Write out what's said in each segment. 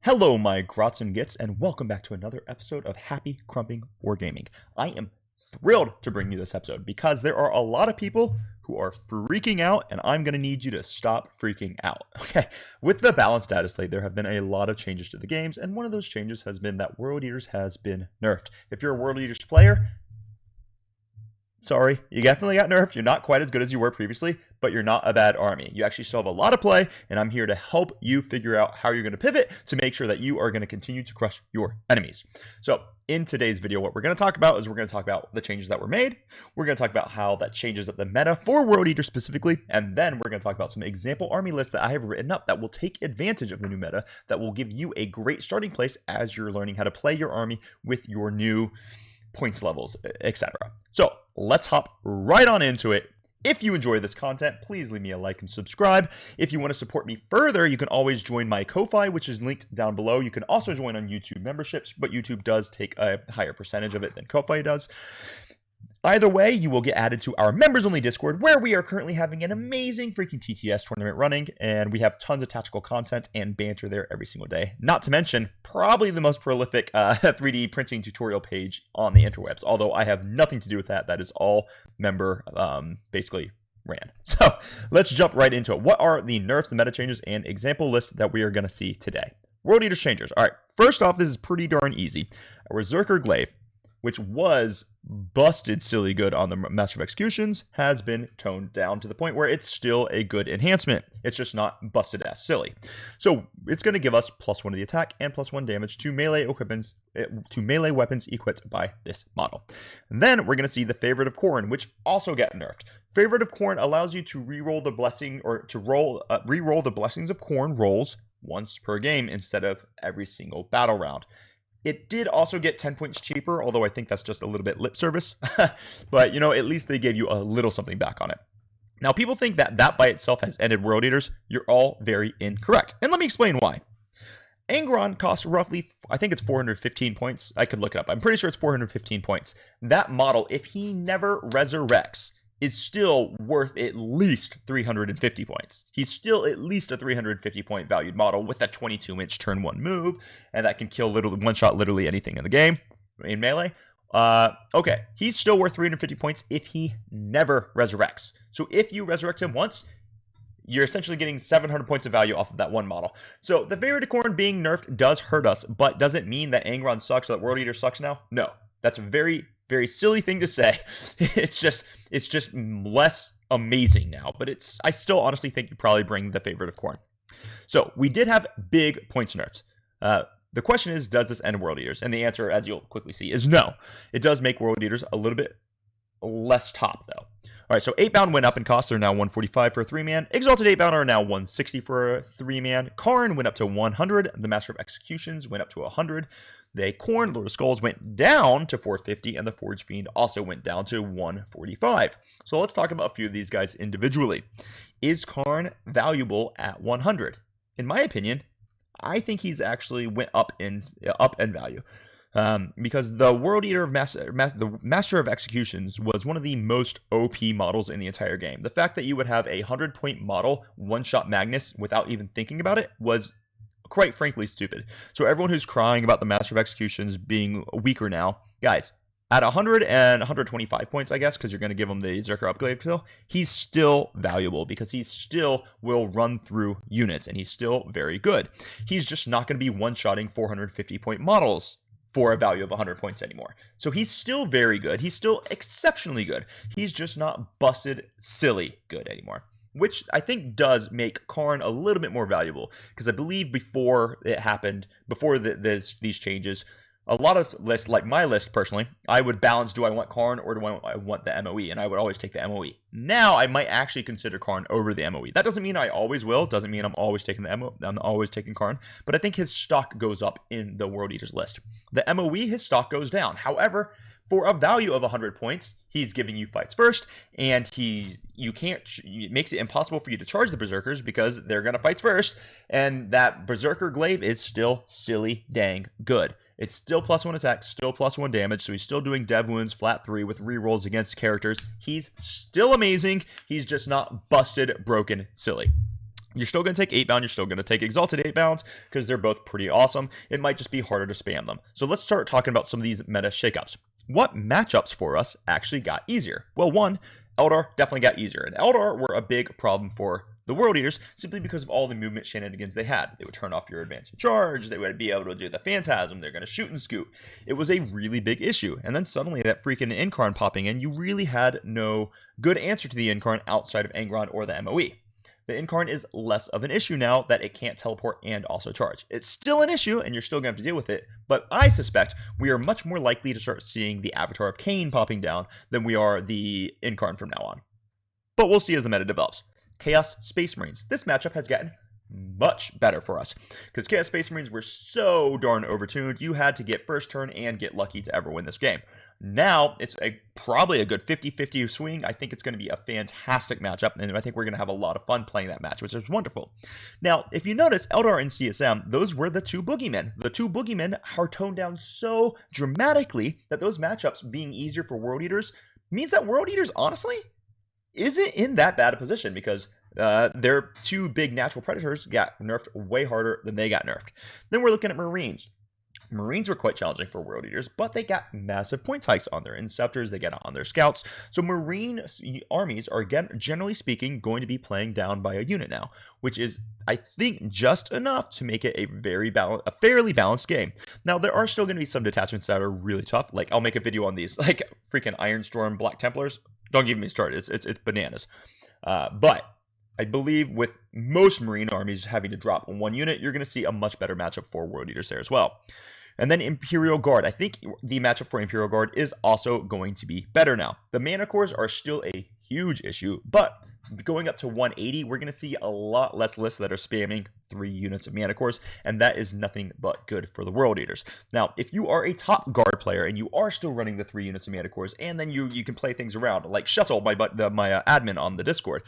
Hello, my grots and gits, and welcome back to another episode of Happy Crumping Wargaming. I am thrilled to bring you this episode because there are a lot of people who are freaking out, and I'm going to need you to stop freaking out. Okay, with the balanced data slate, there have been a lot of changes to the games, and one of those changes has been that World Eaters has been nerfed. If you're a World Eaters player, sorry, you definitely got nerfed. You're not quite as good as you were previously, but you're not a bad army. You actually still have a lot of play, and I'm here to help you figure out how you're going to pivot to make sure that you are going to continue to crush your enemies. So in today's video, what we're going to talk about is we're going to talk about the changes that were made. We're going to talk about how that changes up the meta for World Eater specifically, and then we're going to talk about some example army lists that I have written up that will take advantage of the new meta, that will give you a great starting place as you're learning how to play your army with your new points levels, etc. So let's hop right on into it. If you enjoy this content, please leave me a like and subscribe. If you want to support me further, you can always join my Ko-Fi, which is linked down below. You can also join on YouTube memberships, but YouTube does take a higher percentage of it than Ko-Fi does. Either way, you will get added to our members-only Discord, where we are currently having an amazing freaking TTS tournament running, and we have tons of tactical content and banter there every single day. Not to mention, probably the most prolific 3D printing tutorial page on the interwebs, although I have nothing to do with that. That is all member, basically, ran. So let's jump right into it. What are the nerfs, the meta changes, and example list that we are going to see today? World Eaters changes. All right, first off, this is pretty darn easy. A Berserker Glaive, which was busted silly good on the Master of Executions, has been toned down to the point where it's still a good enhancement. It's just not busted ass silly. So it's going to give us +1 to the attack and +1 damage to melee weapons equipped by this model. And then we're going to see the Favorite of Khorne, which also got nerfed. Favorite of Khorne allows you to re-roll the blessing, or to re-roll the Blessings of Khorne rolls once per game instead of every single battle round. It did also get 10 points cheaper, although I think that's just a little bit lip service. But, you know, at least they gave you a little something back on it. Now, people think that that by itself has ended World Eaters. You're all very incorrect. And let me explain why. Angron costs roughly, I think it's 415 points. I could look it up. I'm pretty sure it's 415 points. That model, if he never resurrects, is still worth at least 350 points. He's still at least a 350 point valued model with a 22-inch turn 1 move, and that can kill one-shot literally anything in the game in melee. Okay, he's still worth 350 points if he never resurrects. So if you resurrect him once, you're essentially getting 700 points of value off of that one model. So the Favorite of Khorne being nerfed does hurt us, but does it mean that Angron sucks or that World Eater sucks now? No. That's a very silly thing to say. It's just less amazing now, but I still honestly think you probably bring the Favorite of Khorne. So we did have big points nerfs. The question is, does this end World Eaters? And the answer, as you'll quickly see, is no. It does make World Eaters a little bit less top, though. All right, so 8-bound went up in cost. They're now 145 for a 3-man. Exalted 8-bound are now 160 for a 3-man. Karn went up to 100. The Master of Executions went up to 100. The Khorne, Lord of Skulls, went down to 450, and the Forge Fiend also went down to 145. So let's talk about a few of these guys individually. Is Karn valuable at 100? In my opinion, I think he's actually went up in value. Because the World Eater of the Master of Executions was one of the most OP models in the entire game. The fact that you would have a 100-point model one-shot Magnus without even thinking about it was quite frankly stupid. So everyone who's crying about the Master of Executions being weaker now, guys, at 100 and 125 points, I guess, because you're going to give him the Zerker upgrade still, he's still valuable because he still will run through units, and he's still very good. He's just not going to be one-shotting 450-point models for a value of 100 points anymore. So he's still very good. He's still exceptionally good. He's just not busted silly good anymore, which I think does make Karn a little bit more valuable, because I believe before it happened, before these changes, a lot of lists, like my list personally, I would balance, do I want Karn or do I want the MOE? And I would always take the MOE. Now I might actually consider Karn over the MOE. That doesn't mean I always will. Doesn't mean I'm always taking I'm always taking Karn. But I think his stock goes up in the World Eaters list. The MOE, his stock goes down. However, for a value of 100 points, he's giving you fights first, and it makes it impossible for you to charge the Berserkers because they're going to fights first, and that Berserker Glaive is still silly dang good. It's still +1 attack, still +1 damage, so he's still doing dev wounds flat 3 with rerolls against characters. He's still amazing. He's just not busted, broken, silly. You're still going to take 8-bound, you're still going to take Exalted 8-bounds, because they're both pretty awesome. It might just be harder to spam them. So let's start talking about some of these meta shakeups. What matchups for us actually got easier? Well, one, Eldar definitely got easier. And Eldar were a big problem for the World Eaters simply because of all the movement shenanigans they had. They would turn off your advance and charge, they would be able to do the Phantasm, they're going to shoot and scoot. It was a really big issue. And then suddenly that freaking Incarn popping in, you really had no good answer to the Incarn outside of Angron or the MOE. The Incarn is less of an issue now that it can't teleport and also charge. It's still an issue, and you're still going to have to deal with it, but I suspect we are much more likely to start seeing the Avatar of Cain popping down than we are the Incarn from now on. But we'll see as the meta develops. Chaos Space Marines. This matchup has gotten much better for us, because Chaos Space Marines were so darn overtuned, you had to get first turn and get lucky to ever win this game. Now, it's probably a good 50-50 swing. I think it's going to be a fantastic matchup, and I think we're going to have a lot of fun playing that match, which is wonderful. Now, if you notice, Eldar and CSM, those were the two boogeymen. The two boogeymen are toned down so dramatically that those matchups being easier for World Eaters means that World Eaters, honestly, isn't in that bad a position, because their two big natural predators got nerfed way harder than they got nerfed. Then we're looking at Marines. Marines were quite challenging for World Eaters, but they got massive points hikes on their Inceptors, they got on their Scouts. So Marine armies are, again, generally speaking, going to be playing down by a unit now, which is, I think, just enough to make it a fairly balanced game. Now, there are still going to be some detachments that are really tough. Like, I'll make a video on these, like freaking Ironstorm Black Templars. Don't get me started, it's bananas. But I believe with most Marine armies having to drop one unit, you're going to see a much better matchup for World Eaters there as well. And then Imperial Guard. I think the matchup for Imperial Guard is also going to be better now. The mana cores are still a huge issue, but going up to 180, we're going to see a lot less lists that are spamming 3 units of mana cores, and that is nothing but good for the World Eaters. Now, if you are a top guard player and you are still running the 3 units of mana cores, and then you can play things around, like Shuttle, my admin on the Discord.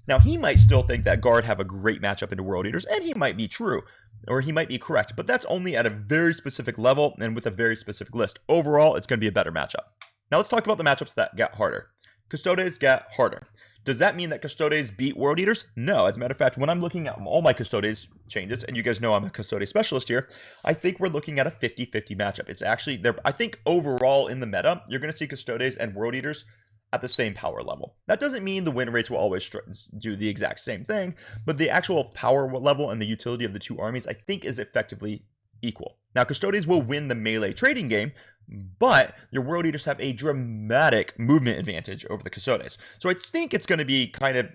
Now, he might still think that Guard have a great matchup into World Eaters, and he might be true, or he might be correct, but that's only at a very specific level and with a very specific list. Overall, it's going to be a better matchup. Now, let's talk about the matchups that got harder. Custodes got harder. Does that mean that Custodes beat World Eaters? No. As a matter of fact, when I'm looking at all my Custodes changes, and you guys know I'm a Custodes specialist here, I think we're looking at a 50-50 matchup. It's actually, I think overall in the meta, you're going to see Custodes and World Eaters at the same power level. That doesn't mean the win rates will always do the exact same thing, but the actual power level and the utility of the two armies, I think, is effectively equal. Now, Custodes will win the melee trading game, but your World Eaters have a dramatic movement advantage over the Custodes. So I think it's going to be kind of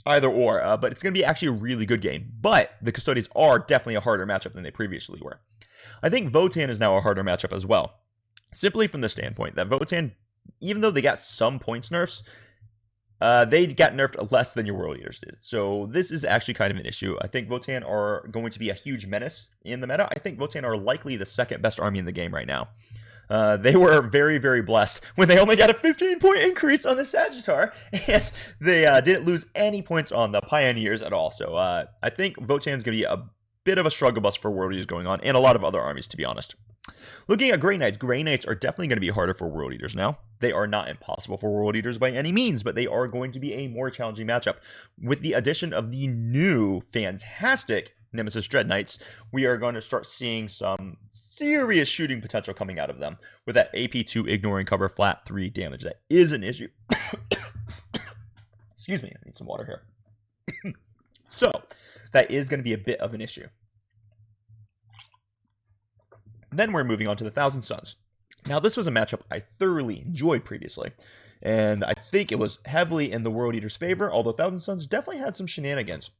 either or, but it's going to be actually a really good game. But the Custodes are definitely a harder matchup than they previously were. I think Votann is now a harder matchup as well, simply from the standpoint that Votann, even though they got some points nerfs, they got nerfed less than your World Eaters did. So this is actually kind of an issue. I think Votann are going to be a huge menace in the meta. I think Votann are likely the second best army in the game right now. They were very, very blessed when they only got a 15-point increase on the Sagittar, and they didn't lose any points on the Pioneers at all. So I think Votann's going to be a bit of a struggle bus for World Eaters going on, and a lot of other armies, to be honest. Looking at Grey Knights are definitely going to be harder for World Eaters now. They are not impossible for World Eaters by any means, but they are going to be a more challenging matchup. With the addition of the new fantastic Nemesis Dread Knights, we are going to start seeing some serious shooting potential coming out of them. With that AP2 ignoring cover flat 3 damage, that is an issue. Excuse me, I need some water here. So, that is going to be a bit of an issue. Then we're moving on to the Thousand Suns. Now, this was a matchup I thoroughly enjoyed previously, and I think it was heavily in the World Eaters' favor, although Thousand Suns definitely had some shenanigans.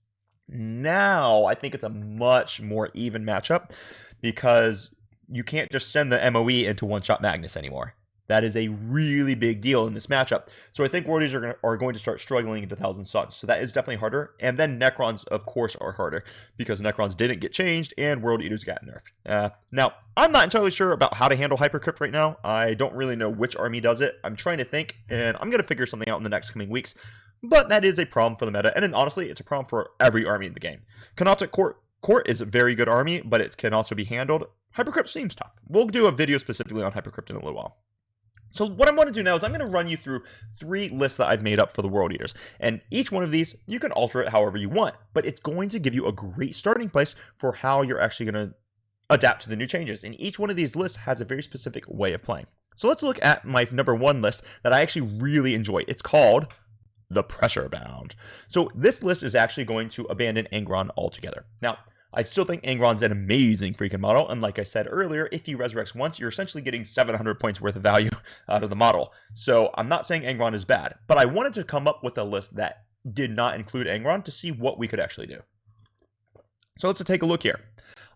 Now, I think it's a much more even matchup, because you can't just send the MOE into one-shot Magnus anymore. That is a really big deal in this matchup. So I think World Eaters are going to start struggling into Thousand Suns. So that is definitely harder. And then Necrons, of course, are harder, because Necrons didn't get changed and World Eaters got nerfed. Now, I'm not entirely sure about how to handle Hypercrypt right now. I don't really know which army does it. I'm trying to think, and I'm going to figure something out in the next coming weeks. But that is a problem for the meta. And then, honestly, it's a problem for every army in the game. Canoptic Court is a very good army, but it can also be handled. Hypercrypt seems tough. We'll do a video specifically on Hypercrypt in a little while. So what I'm going to do now is I'm going to run you through 3 lists that I've made up for the World Eaters. And each one of these, you can alter it however you want, but it's going to give you a great starting place for how you're actually going to adapt to the new changes. And each one of these lists has a very specific way of playing. So let's look at my number 1 list that I actually really enjoy. It's called the Pressure Bound. So this list is actually going to abandon Angron altogether. Now, I still think Angron's an amazing freaking model, and like I said earlier, if he resurrects once, you're essentially getting 700 points worth of value out of the model. So I'm not saying Angron is bad, but I wanted to come up with a list that did not include Angron to see what we could actually do. So let's take a look here.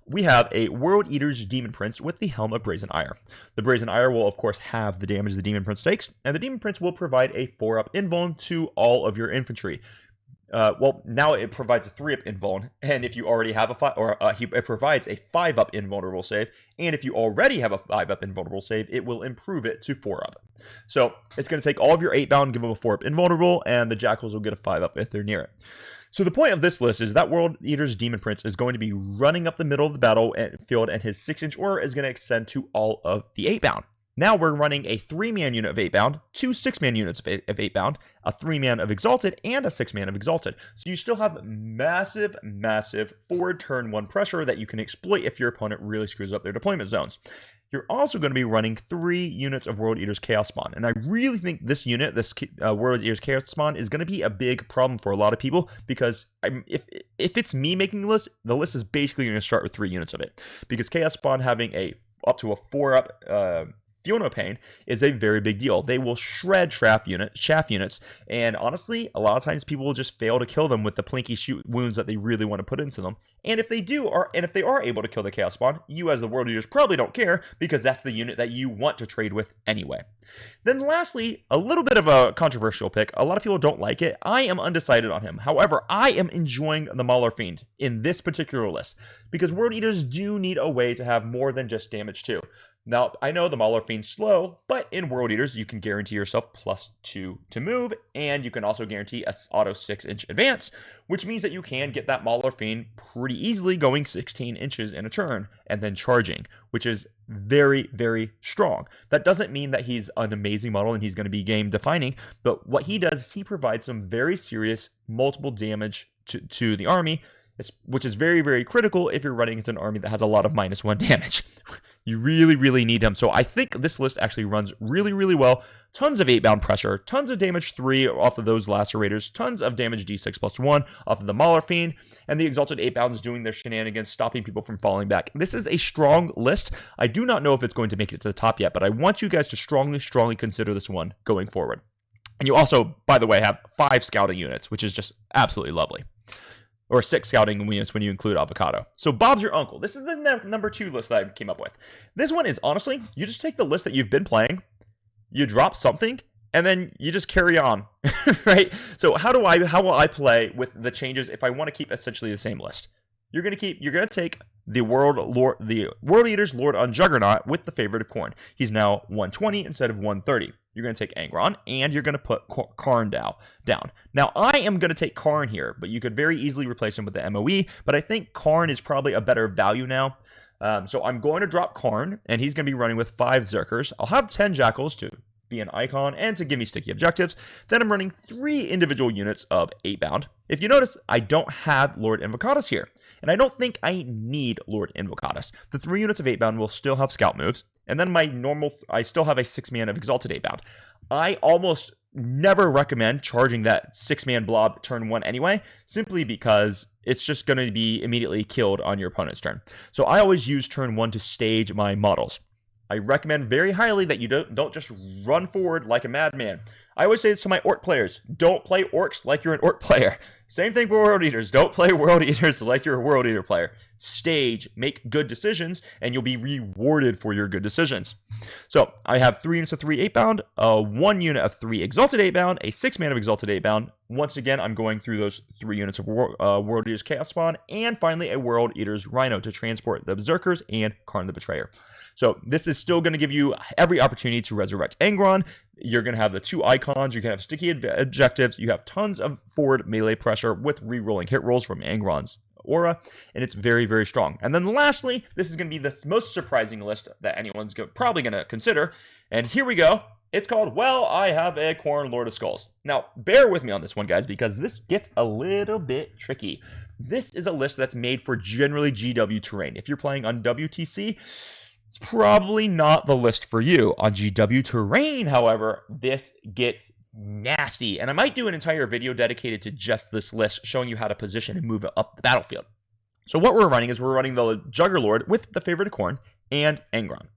We have a World Eater's Demon Prince with the Helm of Brazen Ire. The Brazen Ire will, of course, have the damage the Demon Prince takes, and the Demon Prince will provide a 4-up invuln to all of your infantry. Well, now it provides a 3-up invuln, and if you already have a 5, or it provides a 5-up invulnerable save, and if you already have a 5-up invulnerable save, it will improve it to 4-up. So it's going to take all of your 8-bound, give them a 4-up invulnerable, and the Jackals will get a 5-up if they're near it. So the point of this list is that World Eater's Demon Prince is going to be running up the middle of the battlefield, and his 6-inch aura is going to extend to all of the 8-bound. Now we're running a 3-man unit of 8-bound, 2 6-man units of 8-bound, a 3-man of Exalted, and a 6-man of Exalted. So you still have massive, massive forward turn 1 pressure that you can exploit if your opponent really screws up their deployment zones. You're also going to be running 3 units of World Eater's Chaos Spawn. And I really think this unit, this World Eater's Chaos Spawn, is going to be a big problem for a lot of people, because if it's me making the list is basically going to start with 3 units of it. Because Chaos Spawn having up to a 4-up Fiono Pain is a very big deal. They will shred shaft units, and honestly, a lot of times people will just fail to kill them with the plinky shoot wounds that they really want to put into them. And if they are able to kill the Chaos Spawn, you as the World Eaters probably don't care, because that's the unit that you want to trade with anyway. Then lastly, a little bit of a controversial pick. A lot of people don't like it. I am undecided on him. However, I am enjoying the Mauler Fiend in this particular list, because World Eaters do need a way to have more than just damage too. Now, I know the Mauler Fiend's slow, but in World Eaters, you can guarantee yourself +2 to move, and you can also guarantee a auto 6-inch advance, which means that you can get that Mauler Fiend pretty easily going 16 inches in a turn, and then charging, which is very, very strong. That doesn't mean that he's an amazing model and he's going to be game defining, but what he does is he provides some very serious multiple damage to the army, which is very, very critical if you're running into an army that has a lot of -1 damage. You really, really need him. So I think this list actually runs really, really well. Tons of 8-bound pressure, tons of damage 3 off of those Lacerators, tons of damage D6 +1 off of the Mauler Fiend, and the Exalted 8-bounds doing their shenanigans, stopping people from falling back. This is a strong list. I do not know if it's going to make it to the top yet, but I want you guys to strongly, strongly consider this one going forward. And you also, by the way, have 5 scouting units, which is just absolutely lovely. Or 6 scouting units when you include Avocado. So Bob's your uncle. This is the number 2 list that I came up with. This one is honestly, you just take the list that you've been playing, you drop something, and then you just carry on, right? So how will I play with the changes if I want to keep essentially the same list? You're gonna take the World Eater's Lord on Juggernaut with the favorite of Khorne. He's now 120 instead of 130. You're going to take Angron, and you're going to put Karn down. Now, I am going to take Karn here, but you could very easily replace him with the MOE, but I think Karn is probably a better value now. So I'm going to drop Karn, and he's going to be running with 5 Zerkers. I'll have 10 Jackals to be an icon and to give me sticky objectives. Then I'm running 3 individual units of 8-bound. If you notice, I don't have Lord Invocatus here, and I don't think I need Lord Invocatus. The 3 units of 8-bound will still have scout moves, and then I still have a 6-man of Exalted 8-bound. I almost never recommend charging that 6-man blob turn 1 anyway, simply because it's just going to be immediately killed on your opponent's turn. So I always use turn 1 to stage my models. I recommend very highly that you don't just run forward like a madman. I always say this to my Orc players. Don't play Orcs like you're an Orc player. Same thing for World Eaters. Don't play World Eaters like you're a World Eater player. Stage, make good decisions, and you'll be rewarded for your good decisions. So I have 3 units of 3 8-bound, 1 unit of 3 Exalted 8-bound, a 6-man of Exalted 8-bound. Once again, I'm going through those 3 units of World Eater's Chaos Spawn, and finally a World Eater's Rhino to transport the Berserkers and Karn the Betrayer. So this is still going to give you every opportunity to resurrect Angron. You're going to have the 2 icons. You're going to have sticky objectives. You have tons of forward melee pressure with re-rolling hit rolls from Angron's aura, and it's very, very strong. And then lastly, this is going to be the most surprising list that anyone's probably going to consider. And here we go. It's called, well, I have a Khorne Lord of Skulls. Now, bear with me on this one, guys, because this gets a little bit tricky. This is a list that's made for generally GW terrain. If you're playing on WTC, it's probably not the list for you. On GW terrain, however, this gets nasty. And I might do an entire video dedicated to just this list, showing you how to position and move it up the battlefield. So what we're running is we're running the Juggerlord with the favorite of Khorne and Angron.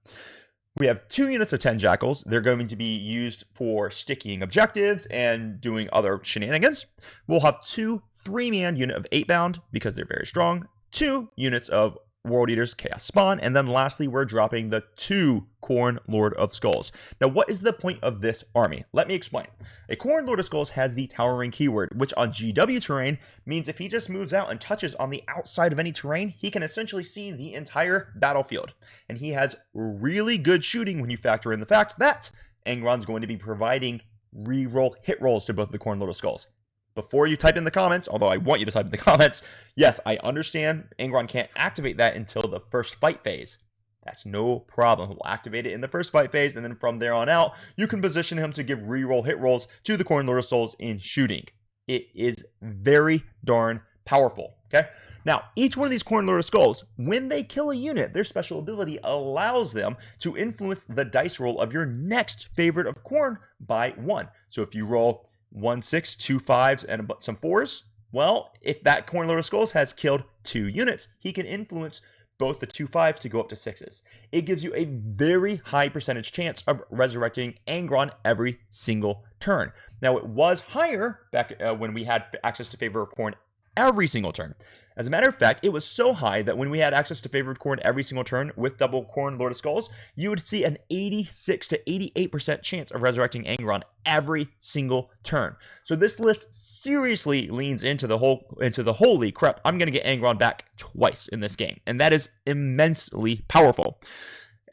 We have 2 units of 10 Jackals. They're going to be used for sticking objectives and doing other shenanigans. We'll have 2 3-man unit of 8-bound because they're very strong. 2 units of World Eaters Chaos Spawn. And then lastly, we're dropping the 2 Khorne Lord of Skulls. Now, what is the point of this army? Let me explain. A Khorne Lord of Skulls has the Towering keyword, which on GW terrain means if he just moves out and touches on the outside of any terrain, he can essentially see the entire battlefield. And he has really good shooting when you factor in the fact that Angron's going to be providing reroll hit rolls to both the Khorne Lord of Skulls. Before you type in the comments, although I want you to type in the comments, yes, I understand Angron can't activate that until the first fight phase. That's no problem. We'll activate it in the first fight phase, and then from there on out, you can position him to give reroll hit rolls to the Khorne Lord of Souls in shooting. It is very darn powerful, okay? Now, each one of these Khorne Lord of Skulls, when they kill a unit, their special ability allows them to influence the dice roll of your next favorite of Khorne by 1. So if you roll 1 6, 2 5s, and some 4s, well, if that Khorne Lord of Skulls has killed 2 units, he can influence both the 2 5s to go up to 6s. It gives you a very high percentage chance of resurrecting Angron every single turn. Now, it was higher back when we had access to Favor of Khorne every single turn. As a matter of fact, it was so high that when we had access to Favor of Khorne every single turn with double Khorne Lord of Skulls, you would see an 86 to 88% chance of resurrecting Angron every single turn. So this list seriously leans into the holy crap, I'm going to get Angron back twice in this game, and that is immensely powerful.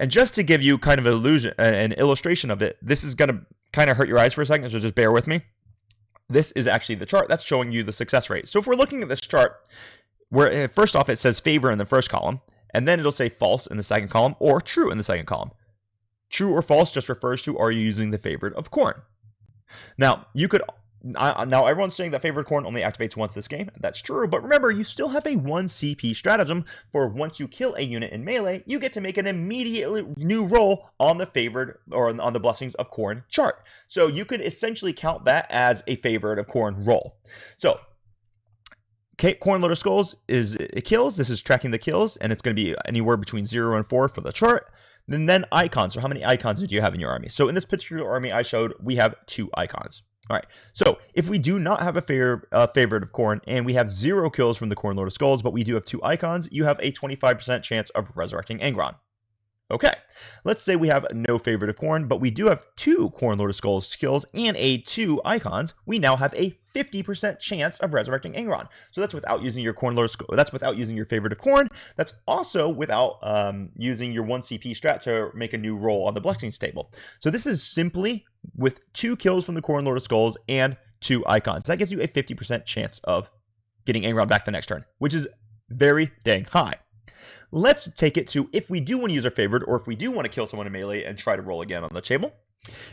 And just to give you kind of an illustration of it, this is going to kind of hurt your eyes for a second, so just bear with me. This is actually the chart that's showing you the success rate. So if we're looking at this chart, where first off it says favor in the first column, and then it'll say false in the second column, or true in the second column. True or false just refers to, are you using the favorite of Khorne? Now, now everyone's saying that favorite Khorne only activates once this game. That's true, but remember, you still have a 1 CP stratagem for once you kill a unit in melee, you get to make an immediately new roll on the favored or on the Blessings of Khorne chart. So you could essentially count that as a favorite of Khorne roll. So Khorne Lord of Skulls it kills. This is tracking the kills, and it's going to be anywhere between 0 and 4 for the chart. And then icons. So how many icons do you have in your army? So in this particular army I showed, we have 2 icons. All right, so if we do not have a favorite of Khorne, and we have 0 kills from the Khorne Lord of Skulls, but we do have 2 icons, you have a 25% chance of resurrecting Angron. Okay, let's say we have no favorite of Khorne, but we do have 2 Khorne Lord of Skulls skills and 2 icons. We now have a 50% chance of resurrecting Angron. So that's without using your Khorne Lord of Skulls. That's without using your favorite of Khorne. That's also without using your 1 CP strat to make a new roll on the Blessings table. So this is simply with 2 kills from the Khorne Lord of Skulls and 2 icons. That gives you a 50% chance of getting Angron back the next turn, which is very dang high. Let's take it to if we do want to use our favorite, or if we do want to kill someone in melee and try to roll again on the table,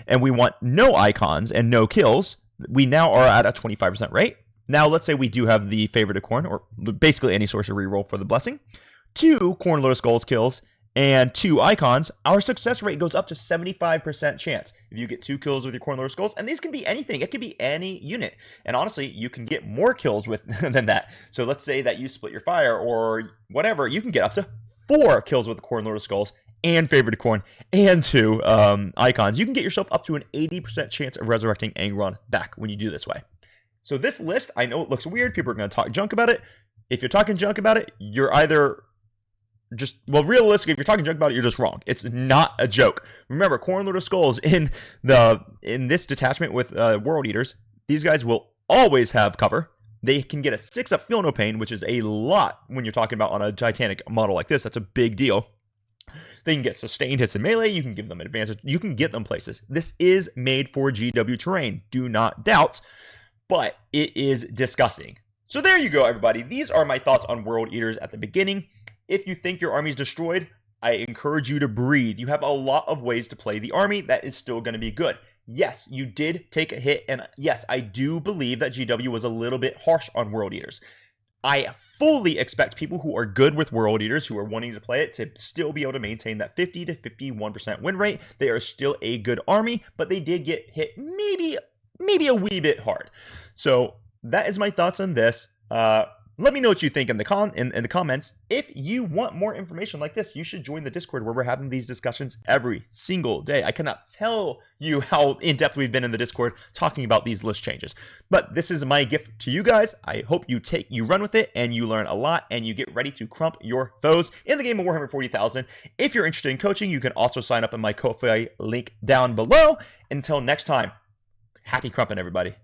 and we want no icons and no kills, we now are at a 25% rate. Now, let's say we do have the favorite of Khorne, or basically any source of reroll for the blessing, 2 Khorne Lord of Skulls kills, and 2 icons, our success rate goes up to 75% chance. If you get 2 kills with your Khorne Lord of Skulls, and these can be anything, it could be any unit. And honestly, you can get more kills with than that. So let's say that you split your fire or whatever, you can get up to 4 kills with the Khorne Lord of Skulls and favorite of Khorne and 2 icons. You can get yourself up to an 80% chance of resurrecting Angron back when you do this way. So this list, I know it looks weird. People are going to talk junk about it. If you're talking junk about it, you're either realistically, if you're talking junk about it, you're just wrong. It's not a joke. Remember, Khorne Lord of Skulls in this detachment with World Eaters, these guys will always have cover. They can get a 6-up Feel No Pain, which is a lot when you're talking about on a Titanic model like this. That's a big deal. They can get sustained hits in melee. You can give them advantage. You can get them places. This is made for GW terrain. Do not doubt. But it is disgusting. So there you go, everybody. These are my thoughts on World Eaters at the beginning. If you think your army is destroyed, I encourage you to breathe. You have a lot of ways to play the army that is still going to be good. Yes, you did take a hit, and yes, I do believe that GW was a little bit harsh on World Eaters. I fully expect people who are good with World Eaters, who are wanting to play it, to still be able to maintain that 50 to 51% win rate. They are still a good army, but they did get hit maybe a wee bit hard. So that is my thoughts on this. Let me know what you think in the comments. If you want more information like this, you should join the Discord where we're having these discussions every single day. I cannot tell you how in-depth we've been in the Discord talking about these list changes. But this is my gift to you guys. I hope you run with it and you learn a lot and you get ready to crump your foes in the game of Warhammer 40,000. If you're interested in coaching, you can also sign up in my Ko-Fi link down below. Until next time, happy crumping, everybody.